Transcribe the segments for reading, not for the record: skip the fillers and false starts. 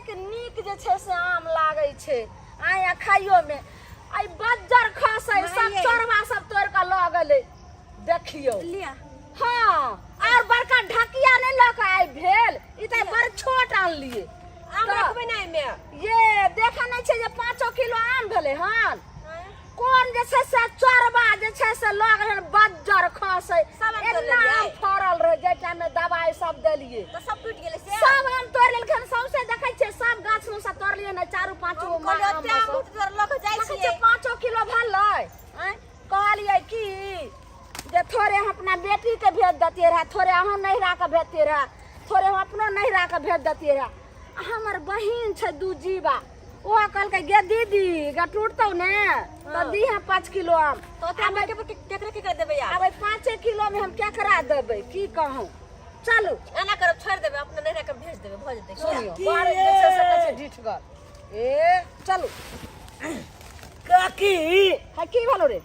एतेक नीक जे छै से आम लागै छै आया खाइयो में आई बज्जर खसै सब चोरवा सब तोड़ के ल गेलै देखियो लिया हां और बड़का ढकिया नहीं लक आई भेल ई त बड़ छोट आन लिए आम रखबै नै में ये देखा नहीं छै जे 5 किलो आम भेलै हन कोन जे छै से चोरवा जे छै से लग हन बज्जर खसै एतना आम फरल रहे जे टाइम में दवाई सब देलिए तो सब टूट गेलै से सब आम तोड़ लेलखन सबसे देखै छै सब गाछ में से तोड़ लिए न 4-5 गो आम तोर लोग जाय छियै 5 किलो भरलै कहलिए की जे थोड़े हम अपना बेटी के भेज देतिए रहा थोड़े अहाँ नहिरा के भेजते रहा थोड़े हम अपनो नहिरा के भेज देतिए रहा हमर बहिन छै दू जीवा ओ कल के गे दीदी गा टूटतौ ने तो दी है 5 किलो आम तो ते केकरा देबै यार अब 5 किलो में हम केकरा देबै की कहूं चलू एना करब छोड़ देबै अपना नहिरा के भेज देबै भ जेतै सुनियो बारे देखे से कैसे ढीठ गल ए चलू काकी है की भेलो रे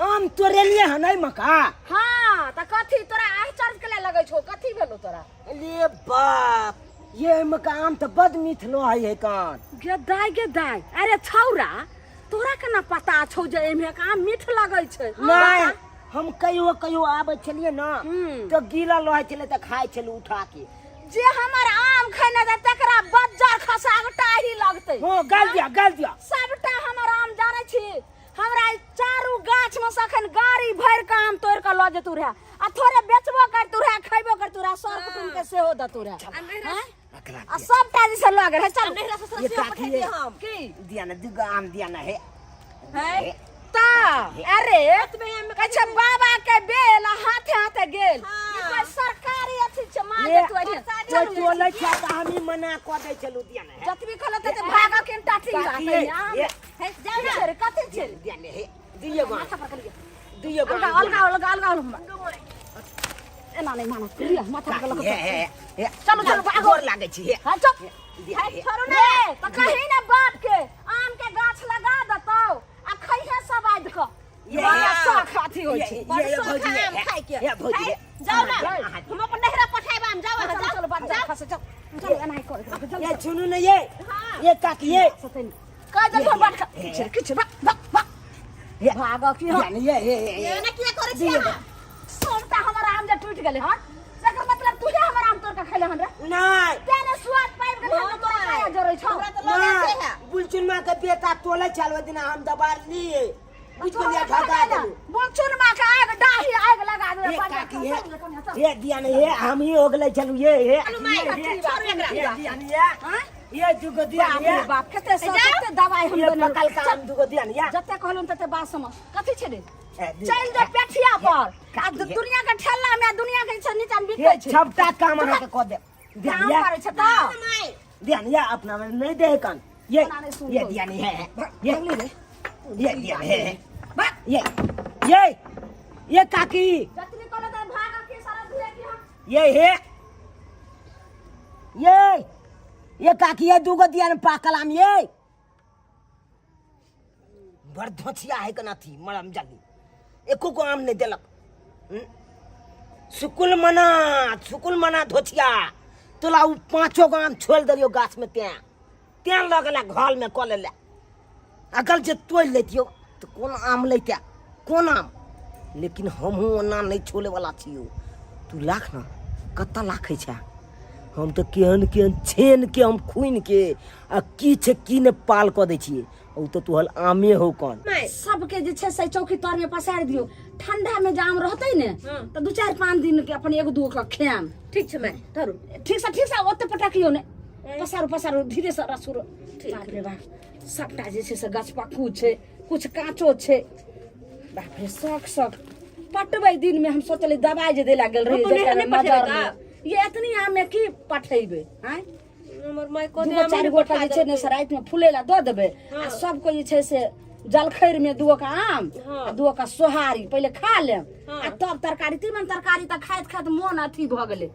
आम तोरेलिए ह नै मका हां त कथी तोरा आश्चर्य के लगै छौ कथी भेलो तोरा अरे बाप ये मका आम तो बद मीठलो है कान गे दाई अरे छौरा तोरा केना पता छौ जे एमे आम मीठ लगै छै नहीं हम कहियो आबै छलिए ना हम्म। तो गीला रहै छले त खाइ छलु उठा के जे हमर आम खैने त तकरा बज्जर खसागटा ही लगतै हां गाल दिया सबटा हमर आम जानै छी हमरा ई चारू गाछ में सखन गाड़ी भर के आम तोड़ के ल जेतू रहा आ थोड़े बेचबो करतू रहा खइबो करतू रहा सर कुटुम के सेहो दतू रहा आ सबटा जैसे लग रहा चल नहिरा से ये ससुर काकी पठा दिए हम की दिया ना दुगो आम दिया ना है है ता अरे अतबे आम में अच्छा बाबा के बेल हाथे गेल हाँ। ई कोई सरकारी अथी छ मार ये देतू अरे तो चोले छ त हमी मना क दे चलू दिया ना है जतबी खलो त भागा के टाटी काकी है ये है जाओ ना रे कथि छै दिया ना है दियो गो माथा पकड़ लिया दियो गो अलगा एना नहीं मानो लिया माथा पकड़ लो ये चलो भागो गोर लागे छी ये हां चुप दिया है छोड़ो ना तो कहीं ना बाप के आम के गाछ लगा दतो आ खइहे सब आद को ये शौक अथी होय छै ये भौजी आम खाइ के ये भौजी जाओ ना हम अपन नहिरा पठाइबा हम जाओ चलो चलो बात जा फसे चल एना ही कर ये सुनो ना ये काकी ये का जगह बात किछ बा ये भागो की हो ये ना किया करे छी सोमता हमर आम जे टूट गेले हन जकर मतलब तू हमर आम तोड़ के खैले हन रे नहीं तेने स्वाद पाइब गेले हन तोरा खाया जरै छौ हमरा तो लगे छै है बुलचुन मां के बेटा तोले चलवे दिन हम दबार लिए बुझ के लिया ढका देलू बोचुन मा के आग डाही आग लगा दे ये काकी ये दिया नहीं ये हम ही हो गले चलू ये ये दुगो दिया ये बाप कते कते दवाई हम ये दोनों कल का हम दुगो दिया नहीं जते कहलुन तते बात समझ कथि छै रे चल जा पेठिया पर आ दुनिया के ठेला में दुनिया के नीचा में बिकै ये छै छपटा काम अहाँ के क दे काम दिया करे छै त दिया नहीं अपना में नहीं दे कान ये दिया नहीं है ये दिया है ये काकी जतनी कहले त भागा के सारा धुए की हम ये है ये काकी ये दूगो दिया ने पाकल आम ये बड़ धोचिया है कना थी मरम जल्दी एको को आम नहीं देलक सुकुल मना धोचिया तोला उ 5 गो आम छोड़ दरियो गाछ में त्या लगला घर में क लेला अकल जे तोड़ लेतियो तो कौन आम लेता कौन आम लेकिन हमहू ओना नहीं छोड़े वाला छियो तू लाख ना कत्ता लाखे छा हम तो केहन छेन के हम खून के आ की छे की ने पाल क दै छिए ओ तो तोहल आमे हो कौन सबके जे छै से चौकी तर में पसार दियो ठंडा में जाम रहतै ने त 2-4-5 दिन के अपन एक दो का खेम ठीक छै मैं धरू ठीक से ओते पटाकियो ने पसारो धीरे से रसुर बाप रे बाप सबटा जे छै से गाछ पाकू छै कुछ काचो छै बाप रे शौक पटबै दिन में हम सोचले दवाई जे देला गेल रही जे मदर ये इतनी आम में की पठेबे हैं हमर माय को दो चार गोटा जे छै ने रात में फूलेला द देबे आ सब को जे छै से जलखैर में 2 का आम आ 2 का सोहारी पहले खा ले आ तब तरकारी तीमन तरकारी त खाइत मन अथी भ गेले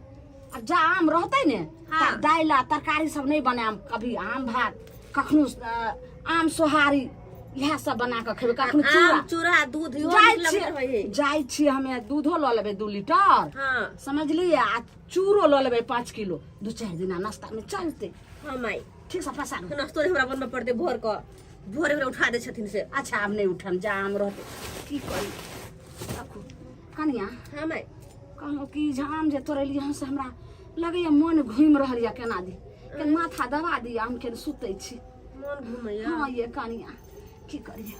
आ जा आम रहतै ने त दाइला तरकारी सब नहीं बनाम कभी आम भात कखनो आम सोहारी इएह सब बना के खेबे कखनो चूड़ा आम चूड़ा दूध इहो जाइ निकलब छियै रहबै जाइ छियै हमे दूधो लऽ लेबै 2 लीटर हां समझलिए आ चूड़ो लऽ लेबै 5 किलो 2-4 दिना नाश्ता में चलते हां माई ठीक से पसा नाश्तो हमरा बनबे पड़ते भोर क भोरे भोरे उठा दे छथिन से अच्छा अब नहीं उठम जाम रहते की करी रखू कनिया हां माई कहूँ कि जाम जे तोड़ेली यहाँ से हमरा लगैया मन घूम रहल या केना दी के माथा दबा दिया हम के सुतै छी मन घुमैया हाँ ये कनिया की करिए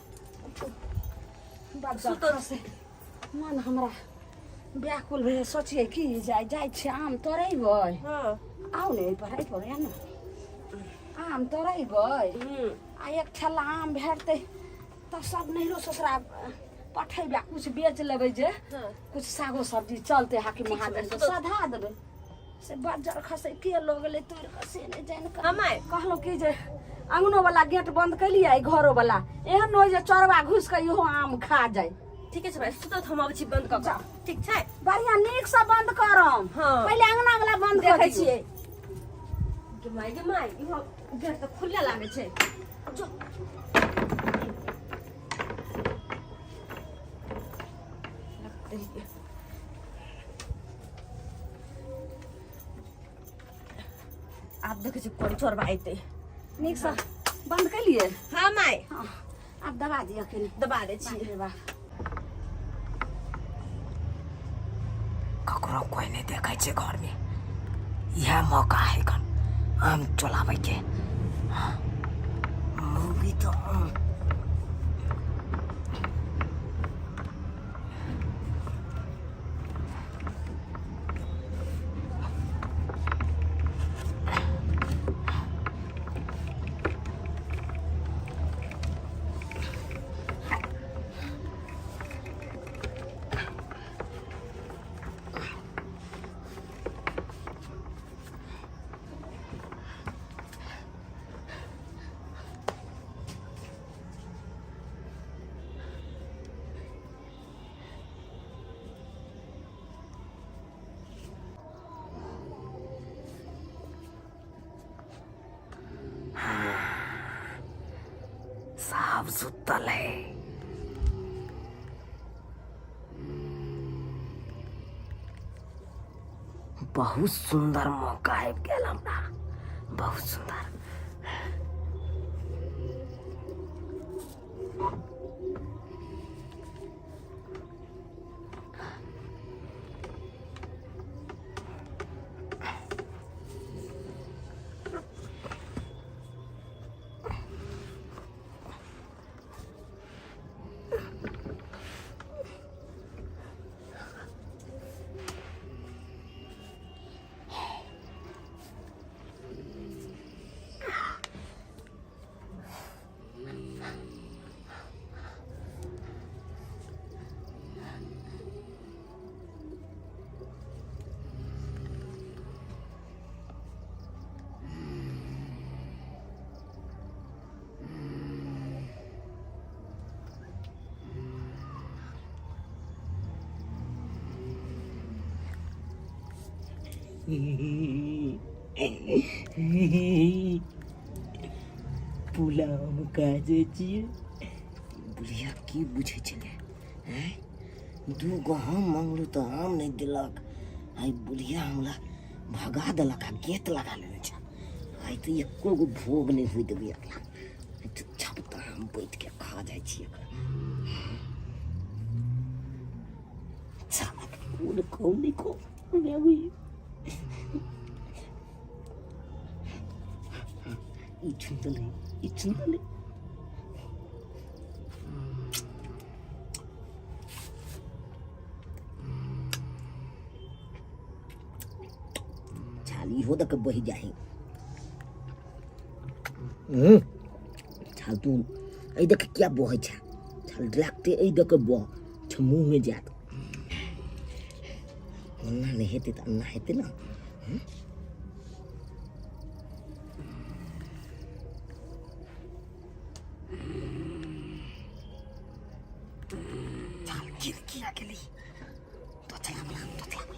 सुतल से मन हमरा व्याकुल भए सोचिए कि जाइ छी आम तोड़ेबै हां आउ ने पढ़ाई पढ़े ना आम तोड़ेबै आ एक ठेला आम भेटतै तब सब नहिरो ससुरा पठेबै कुछ बेच लेबै जे कुछ सागो सब्जी चलते हाकि महादेव से सधा देबै से बज्जर खसे के लोग ले तोड़ के से नहीं जान के हां माई कहलो कि जे अंगनो वाला गेट बंद कैलिए घरो वाला एहन हो जे चोरवा घुस के इहो आम खा जाए ठीक है भाई सुतत हम आबै छी बंद क के ठीक छै बढ़िया नीक से बंद करम हाँ। पहले अंगना वाला बंद देखै देखै छियै छियै गे माई इहो गेट त खुलले लागे छै जो आप देखे छी कोन चोरबा आइते नीक से बंद कैलिए हां माई हाँ अब दबा दिया के दबा दे छी ककरो कोई नहीं देखै छै घर में यह मौका है कन आम चलाबै के मूवी तो साफ सुतल है बहुत सुंदर मौका है गेल हमरा बहुत सुंदर पुलाव काजे छियै बुढ़िया की बुझे छले हैं 2 गो हम मांगलू तो आम नहीं दिलक आई बुढ़िया हमरा भगा देलक आ गेट लगा लेने छै आई तो एको गो भोग नहीं हुई देबी एकला चुपचाप तो हम बैठ के खा जाय छियै कौन कौन नहीं को मैं हुई इच्छुंदले छाली हो तक बही जाही छाल तू ऐ देख क्या बहे छ छाल लागते ऐ देख बह छ मुंह में जात अन्ना नहीं हेते त अन्ना हेते ना किया के लिए तो चला मिला तो चला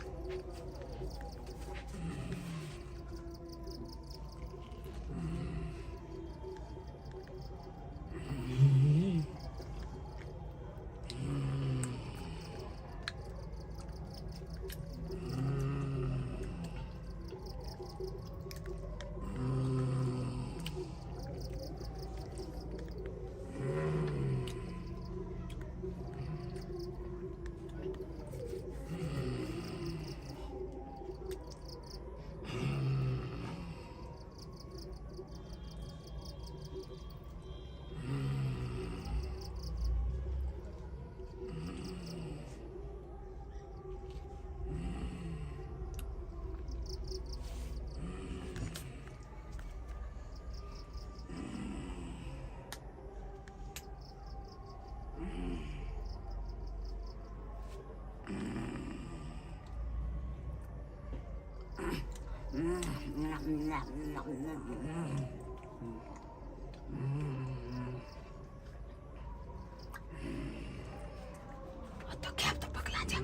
तो क्या तो पकला जा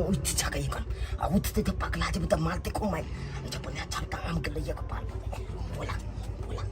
उठ छका ये कौन अब उठते तो पकला जब तो मारते को मैं जब ने अच्छा काम कर लिया को पाल बोला बोला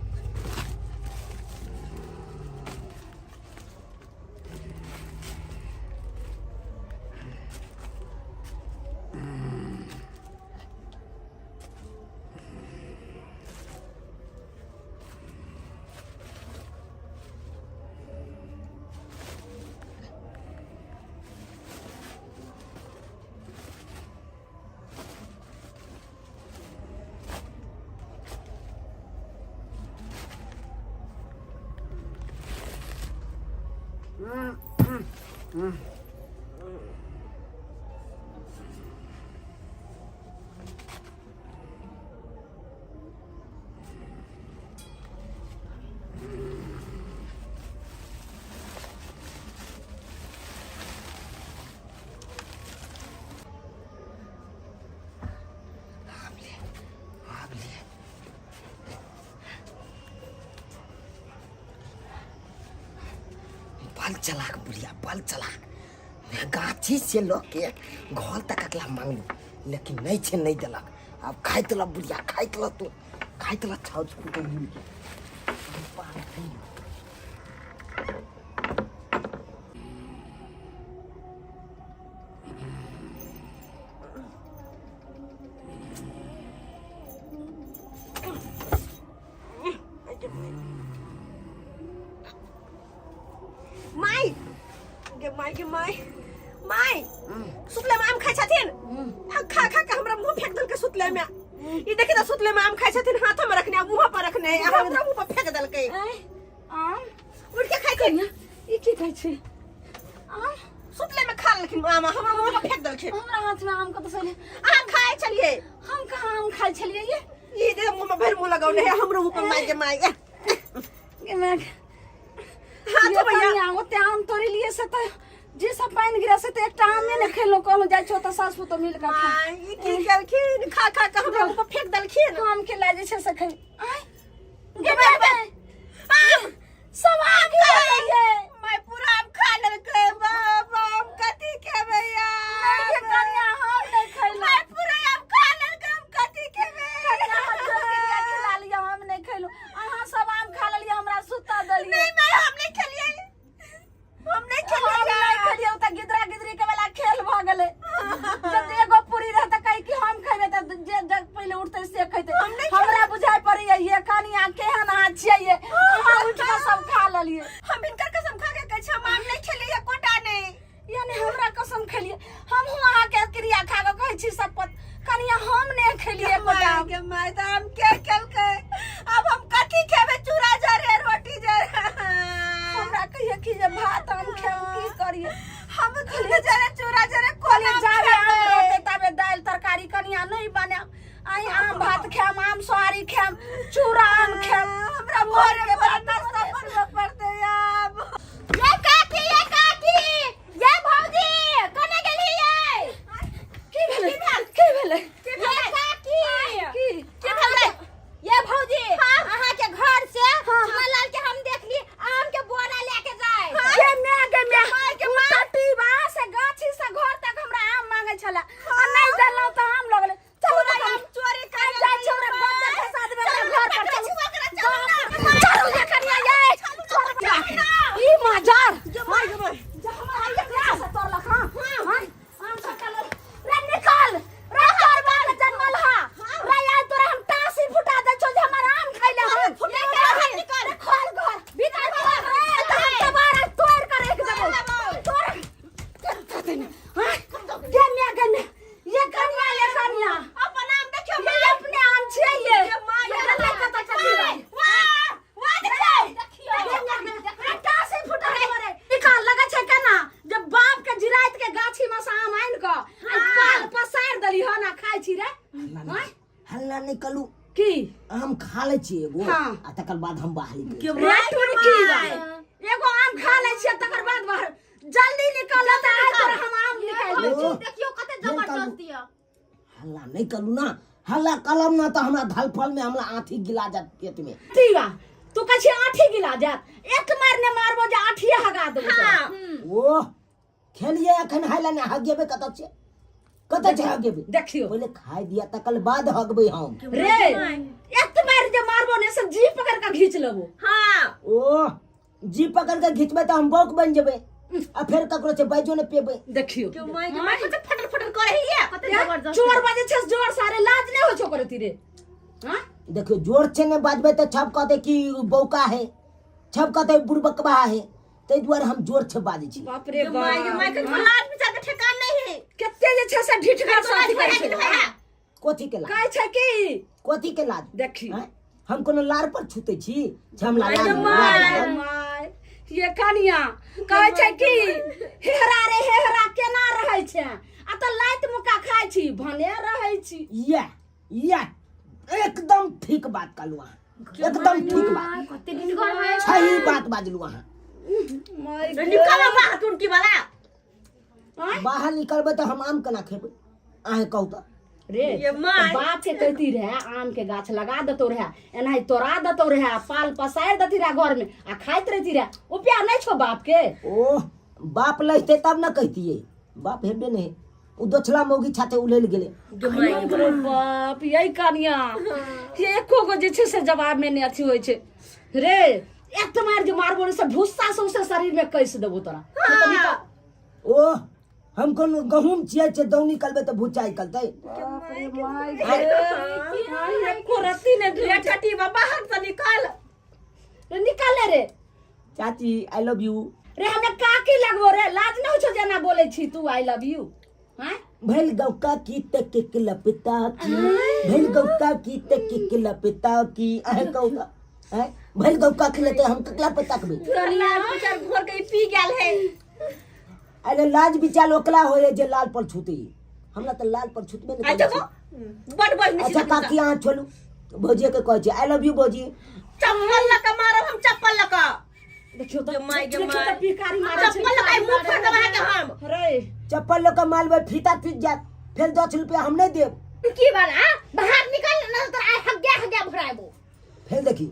बल चलाक बुढ़िया बल चलाक मैं गाछी से लोग के घर तक अगला मांगलू लेकिन नहीं छे नहीं दिलक अब खाई तला बुढ़िया खाई तला तू खाई तला छाव छूट मिल के माई सुतले में आम खाइ छथिन खा खा के हमरा मुंह फेंक देल के सुतले में ई देखि त सुतले में आम खाइ छथिन हाथ में रखने मुंह पर रखने हमरा मुंह पर फेंक देल के आम उठ के खाइ छथिन ई की कहै छै आम सुतले में खा लेकिन आम हमरा मुंह पर फेंक देल के हमरा हाथ में आम कत से आम खाइ छलिए हम कहाँ आम खाइ छलिए ये ई दे मुंह में भर मुंह लगाउने है हमरो मुंह पर मार के माय के मैं हां तो भैया ओते आम तोड़ी लिए से तो जे सब पानी गिरा से तो एक आम में न खेलो कहलो जाय छो त सास पुतो मिल के खा ई की करखिन खा खा के हमरा मुंह पर फेंक देलखिन आम के लाजे छै से खाई गे बे आम सब आम खा लिए मैं पूरा आम खा लेलके बाप आम कथी खेबै यार के कन्या हम नहीं खैलो मैं पूरा आम खा लेलके हम कथी खेबै कन्या हम जो के खिला लिया हम नहीं खैलो अहां सब आम खा लेलिए हमरा सुता देलिए नहीं मैं हम नहीं खेलिए हम नहीं खेलिए त गिदरा गिदरी के वाला खेल भ गेले जब एगो पूरी रहत कहि कि हम खैबे त जे जग पहले उठते से खैते हमरा बुझाय पड़ी ये कनिया केहन आ छियै अहां उठ के सब खा लेलिए हम इनकर कसम खा के कहै छी हम आम नहीं खेलिए कोटा नहीं यानी हमरा कसम खेलिए हम अहां के क्रिया खा के कहै छी शपथ कनिया हम नहीं खेलिए कोटा के माय त हम के खेलकै अब हम कथी खेबै चूड़ा जरे रोटी जरे हमरा कहिए कि जे भात हम खेब की करिए हम चूड़ा जरे कोली जाबे आम रहते तबे दाल तरकारी कनिया नहीं बने आई आम भात खाम आम सोहारी खाम चूड़ा आम खाम हमरा मोर के बड़ा नाश्ता बनबे पड़ते अब ये भौजी कने गेली ये की भेले ये काकी की भेलै ये भौजी अहाँ के घर से छलाल के हम देखली आम के बोरा लेके जाय के मैं के माटी बा से गाछी से घर तक हमरा आम मांगे छला आ नहीं देलौ त आम लगले चलो ना आम चोरी कर जाय छोरा बच्चा के साथ में घर पर चलो ये कनिया ये ई मजार माय गे माय हमारा ये क्या से तोड़ लखा हां आम सकल रे निकाल रे तोर बाल जन्मल हा रे यार तोरा हम टासी फुटा दे छो जे हमारा आम खइले हम फुटे के निकाल खोल घर भीतर खोल हम दोबारा तोड़ कर एक देबो तोड़ हां गन्ने ये कनिया अपन आम देखियो ये अपने आम छे ये नहीं पता चली वाह देखियो टासी फुटा रे निकाल लगा छे केना जब बाप के जिराइत के गाछी में से आम आइन क पाल पसार दली हो ना खाइ छी रे हल्ला नहीं कलू की आम खा ले छी एगो हाँ। आ तकर बाद हम बाहरी के टूट की एगो आम खा ले छी तकर बाद बाहर जल्दी निकल त आइ तोरा हम आम निकाल दे ओ, देखियो कते जबरदस्ती है हल्ला नहीं कलू ना हल्ला कलम ना तो हमरा धलफल में हमरा आँठी गिला जात पेट में। ठीक बा तू कछी आठी गिला जात एक मारने मारबो जे आठिए हगा देबो हाँ ओ खेलिए अखन हाइला ने हगेबे कत से हगेबे देखियो पहले खाई दिया तकल बाद हगबे हम। रे एक मार जे मारबो ने सब जी पकड़ के खींच लेबो। हाँ ओ जी पकड़ के खींचबे तो हम बौक बन जेबे आ फिर ककरो से बाइजो ने पेबे। देखियो के माय कते फटर फटर करे हिया कते जबरदस्त चोर बाजे छस जोर सारे लाज नहीं हो छो करे तीरे। हां देखियो जोर से ने बाजबे तो छप कहते कि बौका है छप कहते बुड़बकबा है ते द्वारा हम जोर से बाजे छी। बाप रे के माय के लाज विचार के ठिकान नहीं है केते जे छ से ढिठका साथी करे छै कोथी के लाज काय छै की कोथी के लाज देखी हैं? हम कोनो लार पर छूते छी हमला माय गे लाज माय ये कनिया कहै छै की हेहरा रे हेहरा केना रहै छै आ त लाइत मुका खाइ छी भने रहै छी। या एकदम ठीक बात कहलू अहाँ एकदम ठीक बात कते दिन घर में सही बात बाजलू अहाँ। माय निकल बाहर टुनकी वाला बाहर निकलबे तो हम आम केना खेबै अहाँ कहू तो रे ये माय बात के कहती रहे आम के गाछ लगा देतो रहे एनाही तोड़ा देतो रहे पाल पसार देती रहे घर में आ खाइत रहती रहे ओ प्यार नहीं छो बाप के। ओ बाप लैते तब न कहतिए बाप हेबे नहीं उ दोछला मौगी छाते उलेल गेले। रे बाप यही कनिया ये एको गो जे छै से जवाब में नहीं अथी होय छै रे एक तो मार जे मारबो ने से भुस्सा सौसे शरीर में कैस देबो तोरा। ओ हम कोन गहूम छियै छै दौ निकलबे तो भुच्चा निकलतै। एको रत्ती ने ये टटी बाहर से निकल रे निकाल रे चाची आई लव यू। रे हमें काकी लगबो रे लाज नहीं छो जेना बोले छी तू आई लव यू। हैं भैल गौका की तक के लपता की भैल गौका की तक के लपता की अहे कहूगा हैं भैल गौका खिलते हम ककला पे तकबे कनिया विचार घर के पी गेल है अरे लाज बिचार ओकला होए जे लाल पर छूती हमरा त लाल पर छूतबे नहीं अच्छा करे। बड़ बड़ अच्छा काकी अहाँ छोलू भौजी के कहै छै आई लव यू भौजी। चप्पल लका मारब हम चप्पल लका देखियो तो माय गे देखियो माय तो पिकारी मारे चप्पल लका मुंह फोड़ देबा के हम रे चप्पल लेकर मालबे फीता टूट जात फिर 10 रुपया हम नहीं देब। की वाला बाहर निकल न तो आय हग्गा भराबो फिर देखी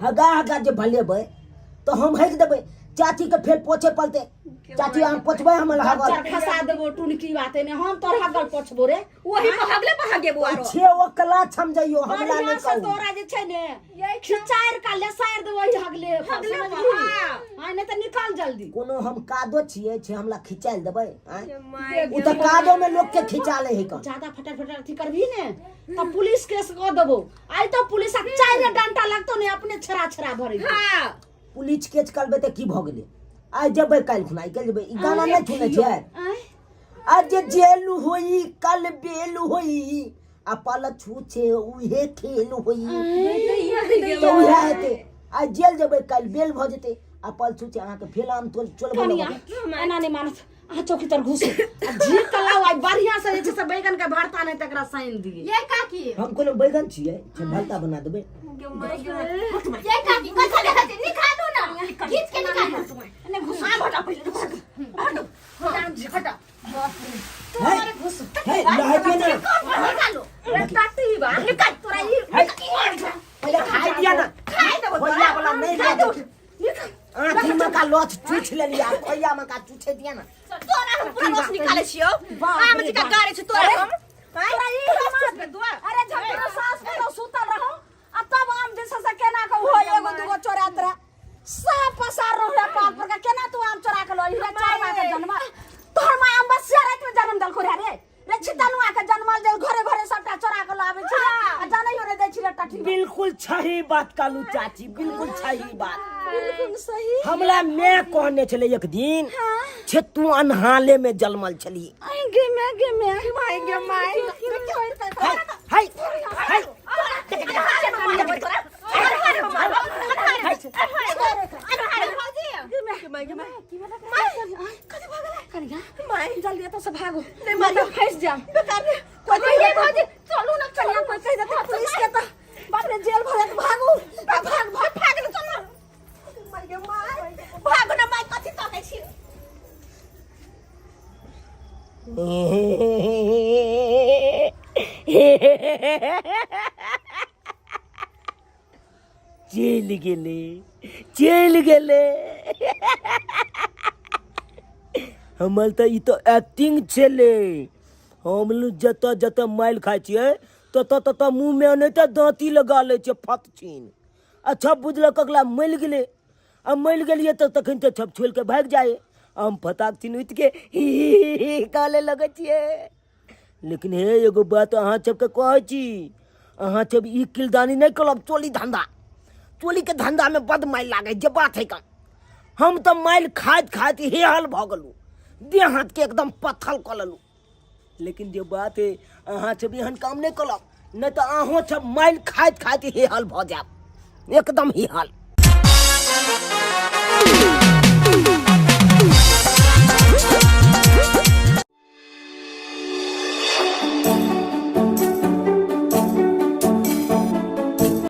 हगा जे भलेबे तो हम हक देबे चाची के फिर पोछे पलते चाची हम पोछबे हम हगल चार खसा देबो टुनकी बाते ने हम तोर हगल पोछबो रे वही पर हगले पर हगे बुआरो छे ओकला समझइयो हमरा बढ़िया नहीं से कहू तोरा जे छै ने खिचार का लेसार देबो ही हगले हगले हां नहीं त निकाल जल्दी कोनो हम कादो छिए छे हमरा खिचाइल देबे माय उ त कादो में लोग के खिचा ले है कन ज्यादा फटर अथी करबी ने त पुलिस केस क देबो आई तो पुलिस चार डंटा लगतो ने अपने छरा भरे हां पुलिस केस करबे त की भ गेले आज जेबे काल खुनाई के जेबे ई गाना नहीं सुने छै आज जेल होई कल बेल होई आ पाल छूछे उहे खेल होई तो उहे हेते आज जेल जेबे काल बेल भ जेते आ पाल छूछे अहाँ के फेल हम तोल चल कनिया एना नहीं मानत आ चौकी तर घुस जी कलाव आई बढ़िया से जे से बैगन के भरता नहीं तकरा साइन दिए ये काकी हम कोनो बैगन छिए छे भलता बना देबे। ये काकी कैसा देखा निकाल दो ना खींच के निकाल ने घुसा हटा पहले हटो नाम जी हटा है घुस है लागे ना निकालो रे टाटी बा निकाल तोरा ये पहले खाई दिया ना खाई दो खोया वाला नहीं खाई दो दे आँखी में का लोच चूछ ले लिया खोया में का चूछे दिया ना तोरा हम पूरा रस निकाले छियो आम जी का गाड़ी छ तोरा हम तोरा ई समाज के दुआ अरे जब तोरा सास में तो सुतल रहो आ तब आम जैसे से केना के हो एगो दूगो चोरा तरा सब पसार रहो पाल पर का केना तू आम चोरा के लई रे चार मां के जन्म तोहर मां आम बस रात में जन्म दल खोरा रे रे छितनुआ के जन्मल दे घरे सबटा चोरा के लावे छी आ जानै हो रे दै छी रे टठी बिल्कुल सही बात कालू चाची बिल्कुल सही बात बिल्कुल सही हमरा मैं कहने छले एक दिन छे तू अनहाले में जन्मल छली आई गे माय हाय हाय जल्दी तो से भागो नहीं मारियो फंस जा कोई चलो ना कन्या कोई कह देता पुलिस के तो बाप रे जेल भरे तो भागो भाग चलो भागो ना माय कथि कहै छी हे चल गेले चल गेले हमर तो ई तो एक्टिंग छले हम लोग जत जत माइल खाइ छियै तत मुंह में नहीं तो दांती लगा ले छै फत छीन अच्छा बुझलक अगला मल गेले अब मल गेलिए तो तखन तो छप छोड़ के भाग जाए हम फताक छीन उठ के ही काले लगे छियै लेकिन हे एगो बात अहाँ सबके कहै छी अहाँ सब ई किलदानी नहीं करब चोली के धंधा में बद माइल लागे जे बात है का हम तो माइल खाइत खाइत हेहल भ गेलू देह हाथ के एकदम पत्थल क लेलू लेकिन जे बात है अहाँ सब एहन काम नहीं करब नहीं तो अहों सब माइल खाइत खाइत हेहल भ जाब एकदम हेहल